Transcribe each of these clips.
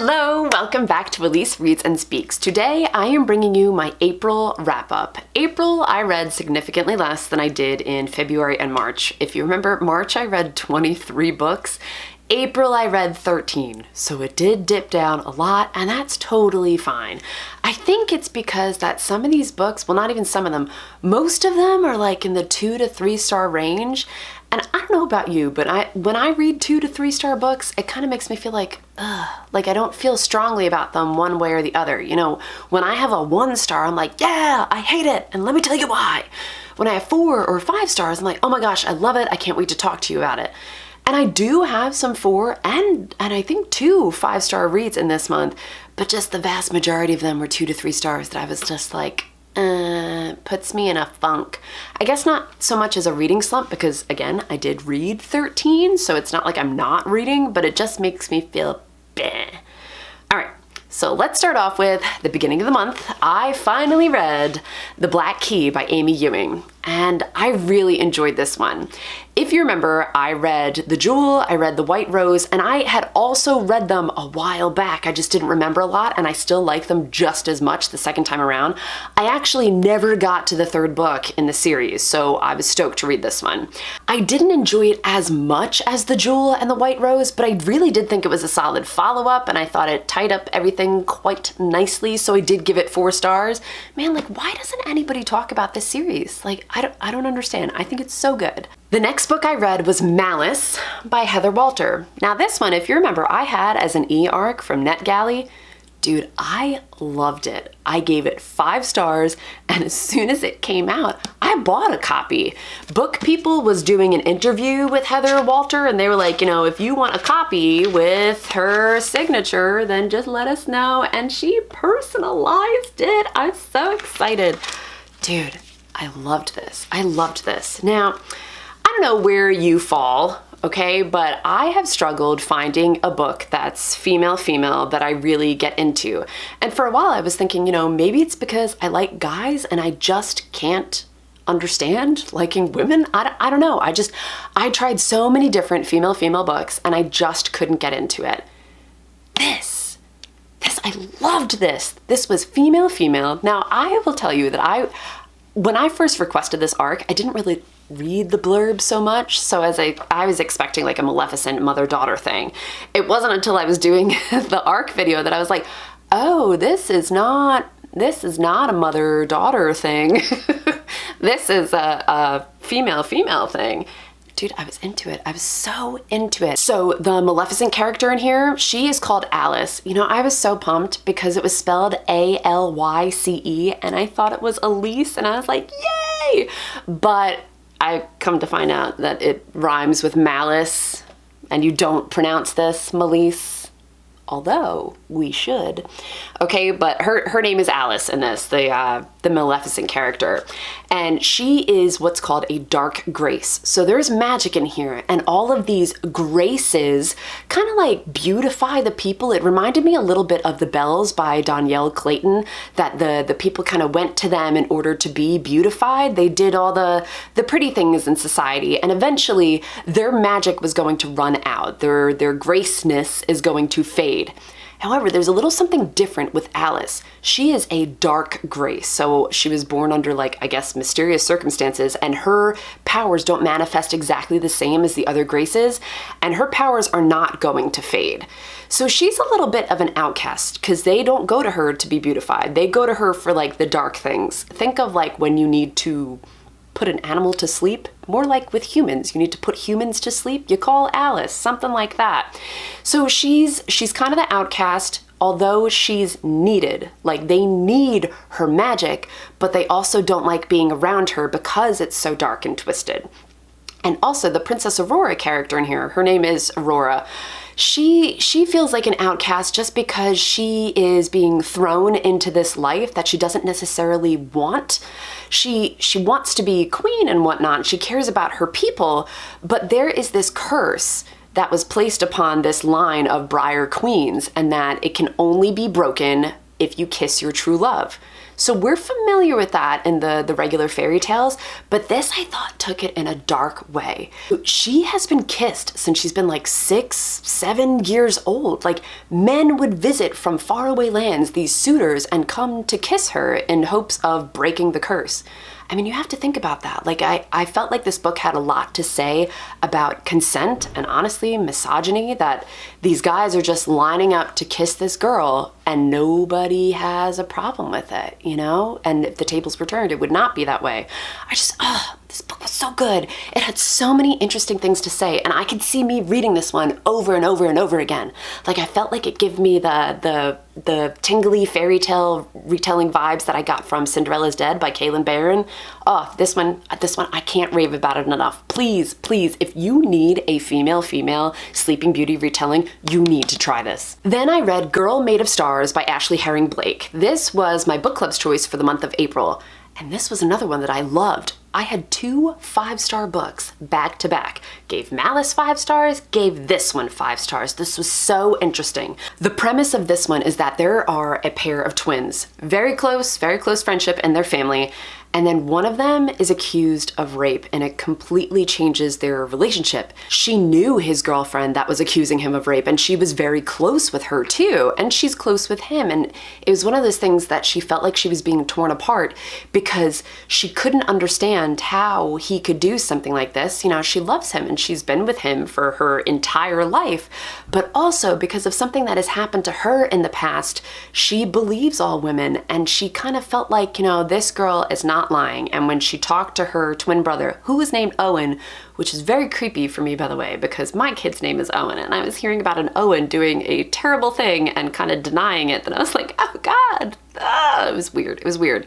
Hello, welcome back to Elise Reads and Speaks. Today I am bringing you my April wrap-up. April I read significantly less than I did in February and March. If you remember, March I read 23 books. April I read 13, so it did dip down a lot, and that's totally fine. I think it's because that some of these books, well, not even some of them, most of them are like in the 2 to 3 star range. And I don't know about you, but when I read 2 to 3 star books, it kind of makes me feel like I don't feel strongly about them one way or the other. You know, when I have a 1 star, I'm like, yeah, I hate it, and let me tell you why. When I have 4 or 5 stars, I'm like, oh my gosh, I love it, I can't wait to talk to you about it. And I do have some 4 and I think 2 5-star reads in this month, but just the vast majority of them were 2 to 3 stars that I was just like, puts me in a funk. I guess not so much as a reading slump because, again, I did read 13, so it's not like I'm not reading, but it just makes me feel bleh. All right, so let's start off with the beginning of the month. I finally read The Black Key by Amy Ewing, and I really enjoyed this one. If you remember, I read The Jewel, I read The White Rose, and I had also read them a while back. I just didn't remember a lot, and I still like them just as much the second time around. I actually never got to the 3rd book in the series, so I was stoked to read this one. I didn't enjoy it as much as The Jewel and The White Rose, but I really did think it was a solid follow-up, and I thought it tied up everything quite nicely, so I did give it 4 stars. Man, like, why doesn't anybody talk about this series? Like, I don't understand. I think it's so good. The next book I read was Malice by Heather Walter. Now this one, if you remember, I had as an e-arc from NetGalley. Dude, I loved it. I gave it 5 stars, and as soon as it came out, I bought a copy. Book People was doing an interview with Heather Walter, and they were like, you know, if you want a copy with her signature, then just let us know. And she personalized it. I'm so excited. Dude, I loved this. I loved this. Now, I don't know where you fall, okay, but I have struggled finding a book that's female that I really get into. And for a while I was thinking, you know, maybe it's because I like guys and I just can't understand liking women. I don't know. I tried so many different female books and I just couldn't get into it. This, I loved this. This was female. Now I will tell you that when I first requested this arc, I didn't really read the blurb so much, so as I was expecting like a Maleficent mother-daughter thing. It wasn't until I was doing the arc video that I was like, oh, this is not a mother-daughter thing. This is a female thing. Dude, I was into it. I was so into it. So the Maleficent character in here, she is called Alice. You know, I was so pumped because it was spelled A-L-Y-C-E, and I thought it was Elise, and I was like, yay! But I come to find out that it rhymes with malice, and you don't pronounce this Malice, although we should. Okay, but her name is Alice in this, the Maleficent character, and she is what's called a dark grace. So there's magic in here, and all of these graces kind of like beautify the people. It reminded me a little bit of The Bells by Danielle Clayton, that the people kind of went to them in order to be beautified. They did all the pretty things in society, and eventually their magic was going to run out. Their graceness is going to fade. However, there's a little something different with Alice. She is a dark grace, so she was born under, like, I guess, mysterious circumstances, and her powers don't manifest exactly the same as the other graces, and her powers are not going to fade. So she's a little bit of an outcast, because they don't go to her to be beautified. They go to her for, like, the dark things. Think of, like, when you need to put an animal to sleep, more like with humans. You need to put humans to sleep, you call Alice, something like that. So she's kind of the outcast, although she's needed. Like, they need her magic, but they also don't like being around her because it's so dark and twisted. And also the Princess Aurora character in here, her name is Aurora. She feels like an outcast just because she is being thrown into this life that she doesn't necessarily want. She wants to be queen and whatnot. She cares about her people, but there is this curse that was placed upon this line of Briar Queens, and that it can only be broken if you kiss your true love. So we're familiar with that in the regular fairy tales, but this I thought took it in a dark way. She has been kissed since she's been like 6, 7 years old. Like, men would visit from faraway lands, these suitors, and come to kiss her in hopes of breaking the curse. I mean, you have to think about that. Like, I felt like this book had a lot to say about consent and honestly misogyny, that these guys are just lining up to kiss this girl and nobody has a problem with it, you know? And if the tables were turned, it would not be that way. This book was so good. It had so many interesting things to say, and I could see me reading this one over and over and over again. Like, I felt like it gave me the tingly fairy tale retelling vibes that I got from Cinderella's Dead by Kaylin Barron. Oh, this one, I can't rave about it enough. Please, if you need a female Sleeping Beauty retelling, you need to try this. Then I read Girl Made of Stars by Ashley Herring Blake. This was my book club's choice for the month of April. And this was another one that I loved. I had 2 5-star books back to back. Gave Malice 5 stars, gave this one 5 stars. This was so interesting. The premise of this one is that there are a pair of twins, very close friendship in their family, and then one of them is accused of rape, and it completely changes their relationship. She knew his girlfriend that was accusing him of rape, and she was very close with her too, and she's close with him, and it was one of those things that she felt like she was being torn apart because she couldn't understand how he could do something like this. You know, she loves him and she's been with him for her entire life, but also because of something that has happened to her in the past, she believes all women, and she kind of felt like, you know, this girl is not lying. And when she talked to her twin brother, who was named Owen, which is very creepy for me, by the way, because my kid's name is Owen, and I was hearing about an Owen doing a terrible thing and kind of denying it, and I was like, oh God, it was weird.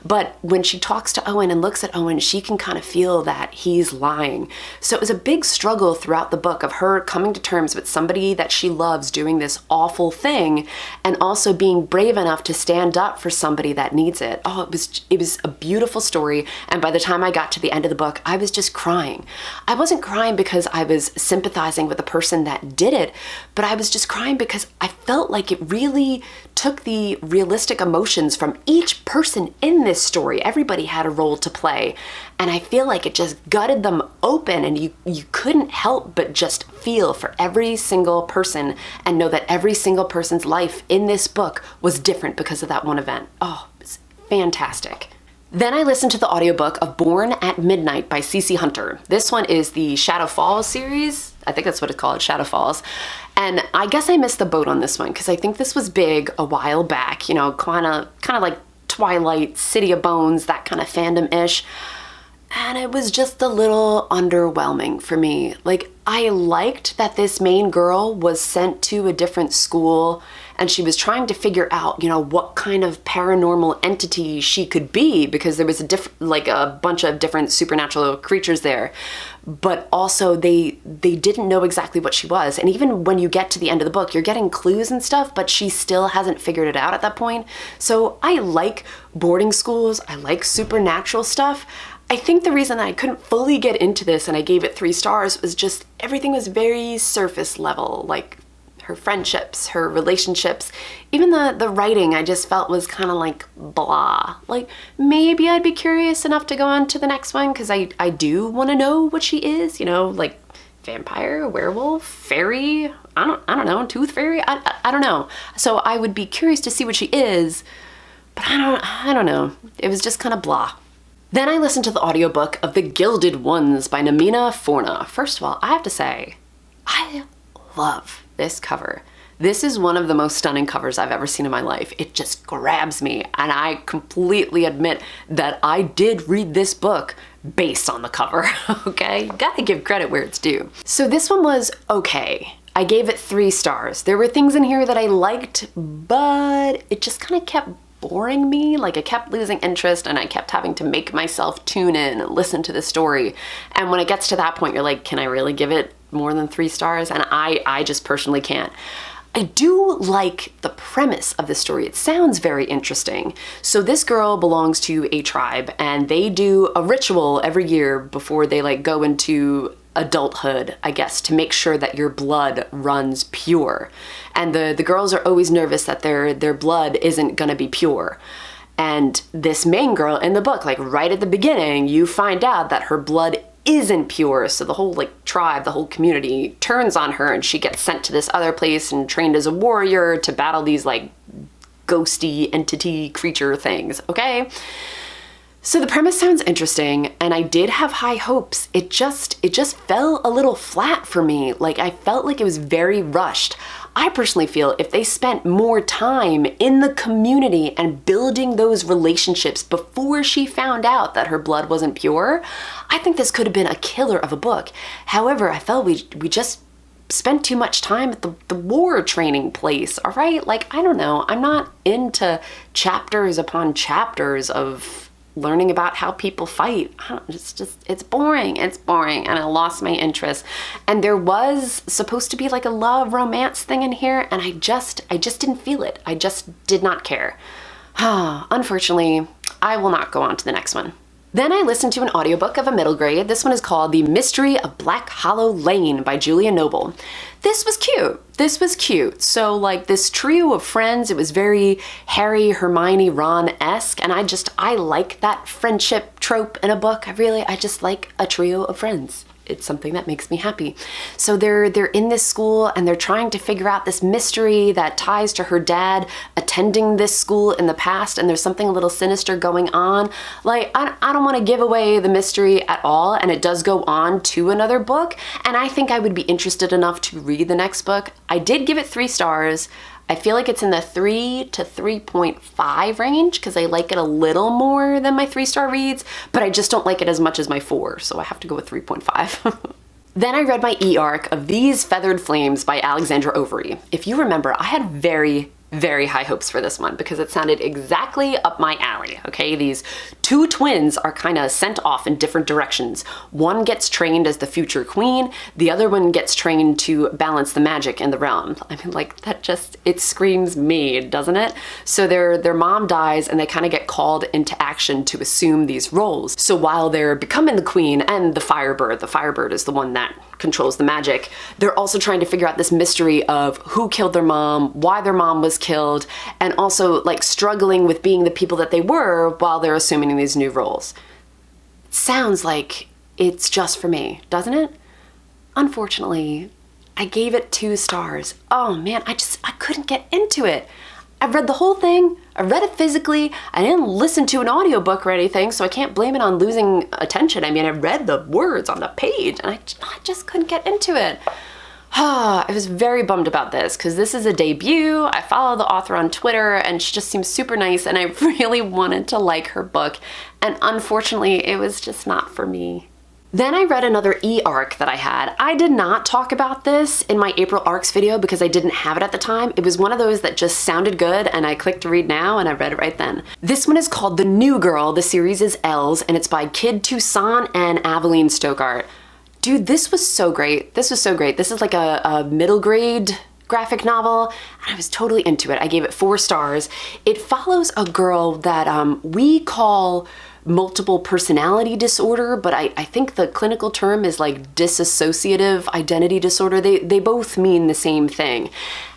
But when she talks to Owen and looks at Owen, she can kind of feel that he's lying. So it was a big struggle throughout the book of her coming to terms with somebody that she loves doing this awful thing, and also being brave enough to stand up for somebody that needs it. Oh, it was a beautiful story, and by the time I got to the end of the book, I was just crying. I wasn't crying because I was sympathizing with the person that did it, but I was just crying because I felt like it really took the realistic emotions from each person in this story. Everybody had a role to play, and I feel like it just gutted them open, and you couldn't help but just feel for every single person and know that every single person's life in this book was different because of that one event. Oh, it's fantastic. Then I listened to the audiobook of Born at Midnight by Skyhunter. This one is the Shadow Falls series. I think that's what it's called, Shadow Falls. And I guess I missed the boat on this one because I think this was big a while back, you know, kind of like Twilight, City of Bones, that kind of fandom-ish. And it was just a little underwhelming for me. Like, I liked that this main girl was sent to a different school and she was trying to figure out, you know, what kind of paranormal entity she could be, because there was a bunch of different supernatural creatures there. But also they didn't know exactly what she was. And even when you get to the end of the book, you're getting clues and stuff, but she still hasn't figured it out at that point. So I like boarding schools. I like supernatural stuff. I think the reason that I couldn't fully get into this and I gave it 3 stars was just everything was very surface level, like her friendships, her relationships, even the writing I just felt was kind of like blah. Like, maybe I'd be curious enough to go on to the next one because I do want to know what she is, you know, like vampire, werewolf, fairy, I don't know, tooth fairy, I don't know. So I would be curious to see what she is, but I don't know. It was just kind of blah. Then I listened to the audiobook of The Gilded Ones by Namina Forna. First of all, I have to say, I love this cover. This is one of the most stunning covers I've ever seen in my life. It just grabs me, and I completely admit that I did read this book based on the cover, okay? Gotta give credit where it's due. So this one was okay. I gave it 3 stars. There were things in here that I liked, but it just kind of kept boring me. Like, I kept losing interest and I kept having to make myself tune in and listen to the story. And when it gets to that point, you're like, can I really give it more than 3 stars? And I just personally can't. I do like the premise of the story. It sounds very interesting. So this girl belongs to a tribe and they do a ritual every year before they like go into adulthood, I guess, to make sure that your blood runs pure. And the girls are always nervous that their blood isn't gonna be pure. And this main girl in the book, like right at the beginning, you find out that her blood isn't pure. So the whole like tribe, the whole community turns on her, and she gets sent to this other place and trained as a warrior to battle these like ghosty entity creature things, okay? So the premise sounds interesting, and I did have high hopes. It just fell a little flat for me. Like, I felt like it was very rushed. I personally feel if they spent more time in the community and building those relationships before she found out that her blood wasn't pure, I think this could have been a killer of a book. However, I felt we just spent too much time at the war training place, all right? Like, I don't know. I'm not into chapters upon chapters of learning about how people fight. It's boring, and I lost my interest. And there was supposed to be like a love romance thing in here, and I just didn't feel it. I just did not care. Unfortunately, I will not go on to the next one. Then I listened to an audiobook of a middle grade. This one is called The Mystery of Black Hollow Lane by Julia Noble. This was cute. So like this trio of friends, it was very Harry, Hermione, Ron-esque, and I like that friendship trope in a book. I just like a trio of friends. It's something that makes me happy. So they're in this school, and they're trying to figure out this mystery that ties to her dad attending this school in the past, and there's something a little sinister going on. Like, I don't want to give away the mystery at all, and it does go on to another book, and I think I would be interested enough to read the next book. I did give it 3 stars. I feel like it's in the 3 to 3.5 range because I like it a little more than my 3-star reads, but I just don't like it as much as my 4, so I have to go with 3.5. Then I read my e-arc of These Feathered Flames by Alexandra Overy. If you remember, I had very high hopes for this one because it sounded exactly up my alley, okay? These 2 twins are kind of sent off in different directions. One gets trained as the future queen, the other one gets trained to balance the magic in the realm. I mean, like, it screams me, doesn't it? So their mom dies, and they kind of get called into action to assume these roles. So while they're becoming the queen and the firebird is the one that controls the magic, they're also trying to figure out this mystery of who killed their mom, why their mom was killed, and also like struggling with being the people that they were while they're assuming these new roles. It sounds like it's just for me, doesn't it? Unfortunately, I gave it 2 stars. Oh man, I couldn't get into it. I've read the whole thing. I read it physically. I didn't listen to an audiobook or anything, so I can't blame it on losing attention. I mean, I read the words on the page, and I just couldn't get into it. I was very bummed about this because this is a debut. I follow the author on Twitter, and she just seems super nice, and I really wanted to like her book, and unfortunately, it was just not for me. Then I read another e-arc that I had. I did not talk about this in my April arcs video because I didn't have it at the time. It was one of those that just sounded good, and I clicked to read now, and I read it right then. This one is called The New Girl. The series is Elle's, and it's by Kid Toussaint and Adeline Stokart. Dude, this was so great. This was so great. This is like a middle grade graphic novel, and I was totally into it. I gave it 4 stars. It follows a girl that we call multiple personality disorder, but I think the clinical term is like dissociative identity disorder. They both mean the same thing.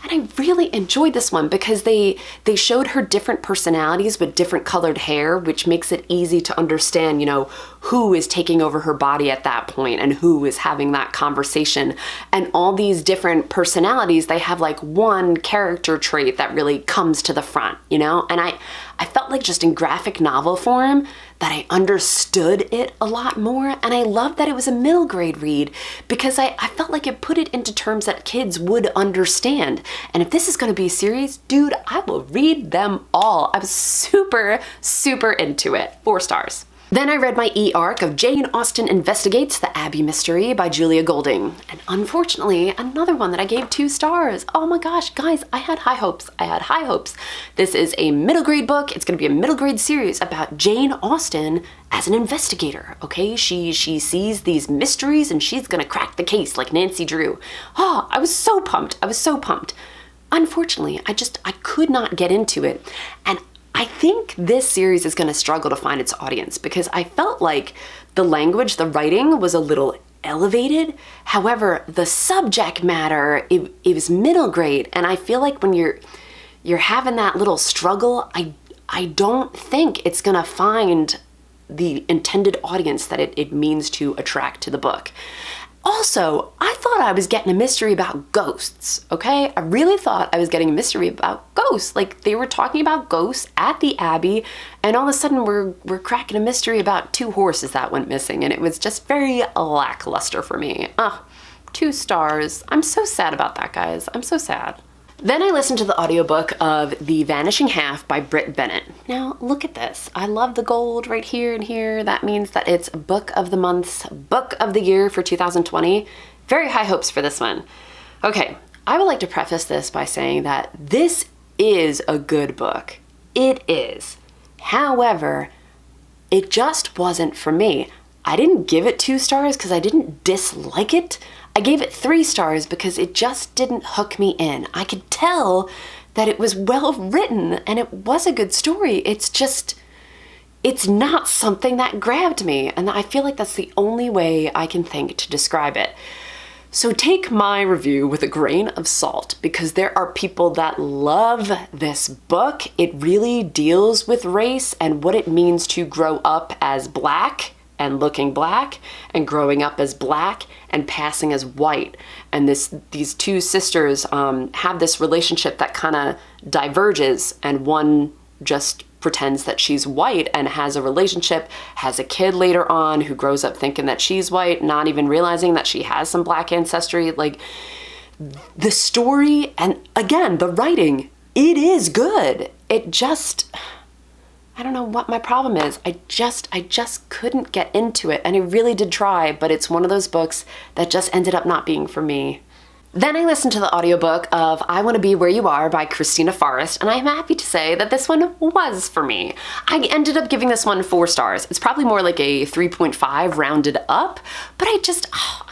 And I really enjoyed this one because they showed her different personalities with different colored hair, which makes it easy to understand, you know, who is taking over her body at that point and who is having that conversation. And all these different personalities, they have like one character trait that really comes to the front, you know? And I felt like just in graphic novel form that I understood it a lot more, and I love that it was a middle grade read because I felt like it put it into terms that kids would understand. And if this is gonna be a series, dude, I will read them all. I was super into it. 4 stars. Then I read my e-arc of Jane Austen Investigates the Abbey Mystery by Julia Golding. And unfortunately, another one that I gave 2 stars. Oh my gosh, guys, I had high hopes. This is a middle grade book. It's gonna be a middle grade series about Jane Austen as an investigator, okay? She sees these mysteries and she's gonna crack the case like Nancy Drew. Oh, I was so pumped. Unfortunately, I could not get into it. And I think this series is going to struggle to find its audience because I felt like the language, the writing was a little elevated. However, the subject matter, it was middle grade. And I feel like when you're having that little struggle, I don't think it's gonna find the intended audience that it means to attract to the book. Also, I thought I was getting a mystery about ghosts, okay? I really thought I was getting a mystery about ghosts. Like, they were talking about ghosts at the Abbey, and all of a sudden we're cracking a mystery about 2 horses that went missing, and it was just very lackluster for me. 2 stars. I'm so sad about that, guys. I'm so sad. Then I listened to the audiobook of The Vanishing Half by Bennett. Now, look at this. I love the gold right here and here. That means that it's Book of the Month's Book of the Year for 2020. Very high hopes for this one. Okay, I would like to preface this by saying that this is a good book. It is. However, it just wasn't for me. I didn't give it 2 stars because I didn't dislike it. I gave it 3 stars because it just didn't hook me in. I could tell that it was well written and it was a good story. It's not something that grabbed me. And I feel like that's the only way I can think to describe it. So take my review with a grain of salt, because there are people that love this book. It really deals with race and what it means to grow up as Black and looking Black, and growing up as Black and passing as white. And these 2 sisters have this relationship that kind of diverges, and one just pretends that she's white and has a relationship, has a kid later on who grows up thinking that she's white, not even realizing that she has some Black ancestry. Like, the story, and again, the writing, it is good. It just, I don't know what my problem is. I just couldn't get into it, and I really did try, but it's one of those books that just ended up not being for me. Then I listened to the audiobook of I Want to Be Where You Are by Kristina Forrest, and I'm happy to say that this one was for me. I ended up giving this one 4 stars. It's probably more like a 3.5 rounded up, but I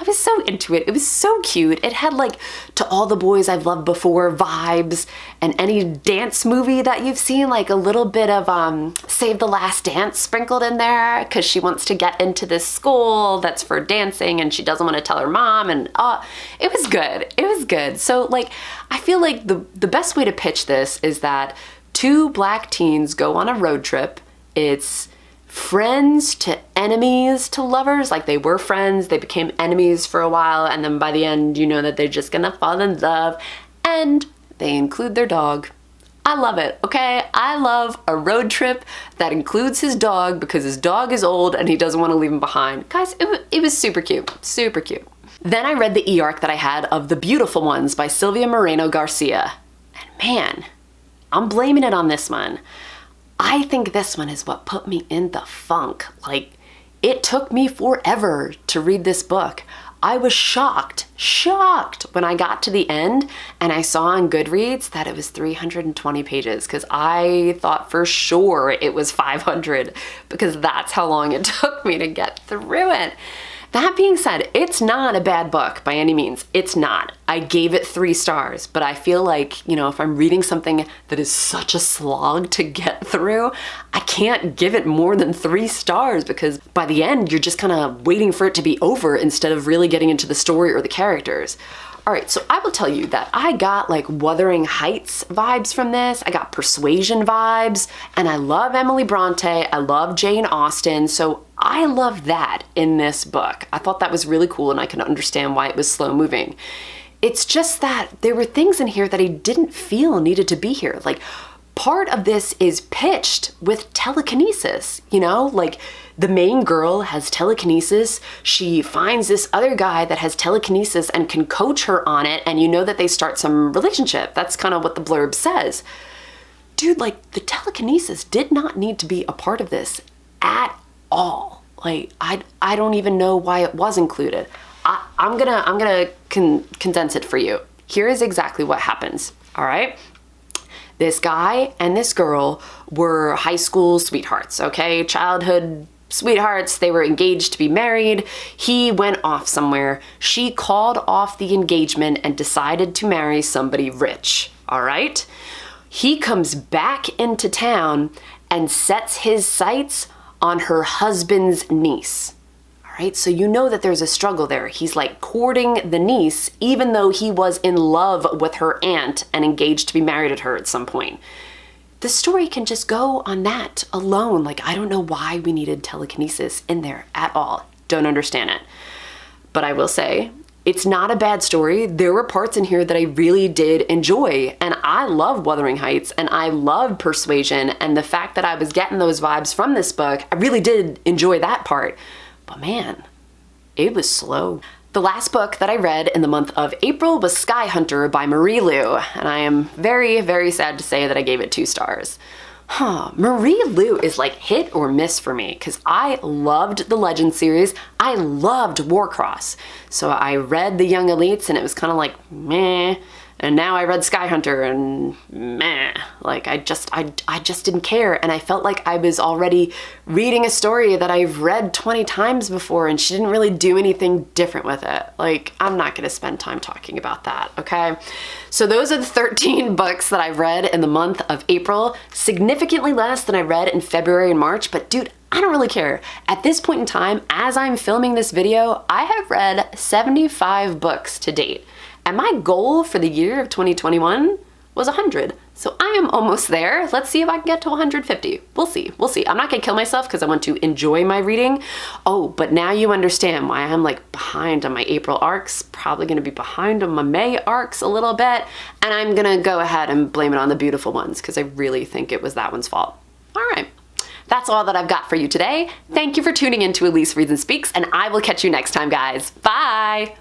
was so into it. It was so cute. It had like To All the Boys I've Loved Before vibes, and any dance movie that you've seen, like a little bit of Save the Last Dance sprinkled in there, because she wants to get into this school that's for dancing and she doesn't want to tell her mom, and it was good. It was good. So like, I feel like the best way to pitch this is that 2 Black teens go on a road trip. It's friends to enemies to lovers. Like, they were friends, they became enemies for a while, and then by the end, you know that they're just gonna fall in love, and they include their dog. I love it, okay? I love a road trip that includes his dog, because his dog is old and he doesn't want to leave him behind. Guys, it was super cute, super cute. Then I read the e-arc that I had of The Beautiful Ones by Silvia Moreno-Garcia. And man, I'm blaming it on this one. I think this one is what put me in the funk. Like, it took me forever to read this book. I was shocked when I got to the end and I saw on Goodreads that it was 320 pages, because I thought for sure it was 500, because that's how long it took me to get through it. That being said, it's not a bad book by any means. It's not. I gave it 3 stars, but I feel like, you know, if I'm reading something that is such a slog to get through, I can't give it more than 3 stars, because by the end, you're just kind of waiting for it to be over instead of really getting into the story or the characters. All right, so I will tell you that I got like Wuthering Heights vibes from this. I got Persuasion vibes, and I love Emily Bronte. I love Jane Austen, so I love that in this book. I thought that was really cool, and I can understand why it was slow moving. It's just that there were things in here that I didn't feel needed to be here. Like, part of this is pitched with telekinesis, you know? Like, the main girl has telekinesis. She finds this other guy that has telekinesis and can coach her on it, and you know that they start some relationship. That's kind of what the blurb says. Dude, like, the telekinesis did not need to be a part of this at all. Like, I don't even know why it was included. I'm gonna condense it for you. Here is exactly what happens, all right? This guy and this girl were high school sweethearts, okay? Childhood sweethearts. They were engaged to be married. He went off somewhere. She called off the engagement and decided to marry somebody rich, all right? He comes back into town and sets his sights on her husband's niece, all right? So you know that there's a struggle there. He's like courting the niece, even though he was in love with her aunt and engaged to be married to her at some point. The story can just go on that alone. Like, I don't know why we needed telekinesis in there at all. Don't understand it. But I will say, it's not a bad story. There were parts in here that I really did enjoy. And I love Wuthering Heights and I love Persuasion. And the fact that I was getting those vibes from this book, I really did enjoy that part. But man, it was slow. The last book that I read in the month of April was Skyhunter by Marie Lu, and I am very, very sad to say that I gave it 2 stars. Marie Lu is like hit or miss for me, because I loved the Legend series, I loved Warcross. So I read The Young Elites and it was kind of like, meh. And now I read Skyhunter and meh, like I just didn't care. And I felt like I was already reading a story that I've read 20 times before and she didn't really do anything different with it. Like, I'm not gonna spend time talking about that, okay? So those are the 13 books that I've read in the month of April, significantly less than I read in February and March, but dude, I don't really care. At this point in time, as I'm filming this video, I have read 75 books to date. And my goal for the year of 2021 was 100. So I am almost there. Let's see if I can get to 150. We'll see. We'll see. I'm not gonna kill myself because I want to enjoy my reading. Oh, but now you understand why I'm like behind on my April arcs, probably gonna be behind on my May arcs a little bit. And I'm gonna go ahead and blame it on the beautiful ones because I really think it was that one's fault. All right. That's all that I've got for you today. Thank you for tuning in to Elise Reads and Speaks, and I will catch you next time, guys. Bye.